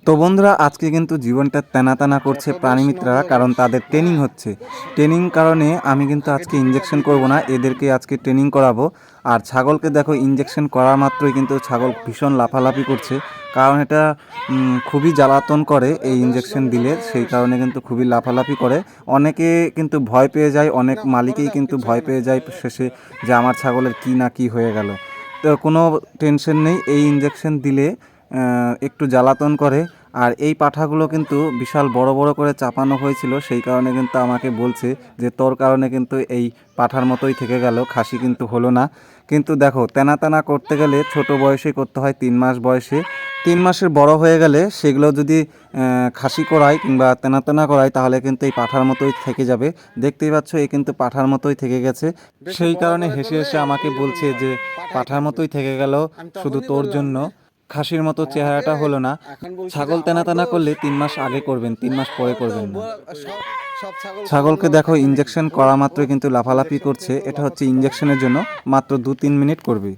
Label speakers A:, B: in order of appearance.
A: তো বন্ধুরা, আজকে কিন্তু জীবনটা তেনা তেনা করছে প্রাণীমিত্ররা, কারণ তাদের ট্রেনিং হচ্ছে। ট্রেনিং কারণে আমি কিন্তু আজকে ইঞ্জেকশন করব না, এদেরকে আজকে ট্রেনিং করাবো। আর ছাগলকে দেখো, ইঞ্জেকশন করা মাত্রই কিন্তু ছাগল ভীষণ লাফালাফি করছে, কারণ এটা খুবই জ্বালাতন করে এই ইঞ্জেকশন দিলে, সেই কারণে কিন্তু খুবই লাফালাফি করে। অনেকে কিন্তু ভয় পেয়ে যায়, অনেক মালিকেই কিন্তু ভয় পেয়ে যায় শেষে, যে আমার ছাগলের কি না কি হয়ে গেল। তো কোনো টেনশন নেই, এই ইঞ্জেকশন দিলে একটু জ্বালাতন করে। আর এই পাঁঠাগুলো কিন্তু বিশাল বড় বড় করে চাপানো হয়েছিল, সেই কারণে কিন্তু আমাকে বলছে যে তোর কারণে কিন্তু এই পাঁঠার মতোই থেকে গেল, খাসি কিন্তু হলো না। কিন্তু দেখো, তেনা তেনা করতে গেলে ছোট বয়সে করতে হয়, 3 মাস বয়সে। 3 মাসের বড় হয়ে গেলে সেগুলো যদি খাসি করাই কিংবা তেনা তেনা করাই, তাহলে কিন্তু এই পাঁঠার মতোই থেকে যাবে। দেখতেই পাচ্ছ, এই কিন্তু পাঁঠার মতোই থেকে গেছে। সেই কারণে হেসে হেসে আমাকে বলছে যে পাঁঠার মতোই থেকে গেল, শুধু তোর জন্য খাসির মতো চেহারাটা হলো না। ছাগল তেনা তেনা করলে 3 মাস আগে করবেন, 3 মাস পরে করবেন না। ছাগলকে দেখো, ইঞ্জেকশন করা মাত্রই কিন্তু লাফালাফি করছে। এটা হচ্ছে ইঞ্জেকশনের জন্য, মাত্র 2-3 মিনিট করবে।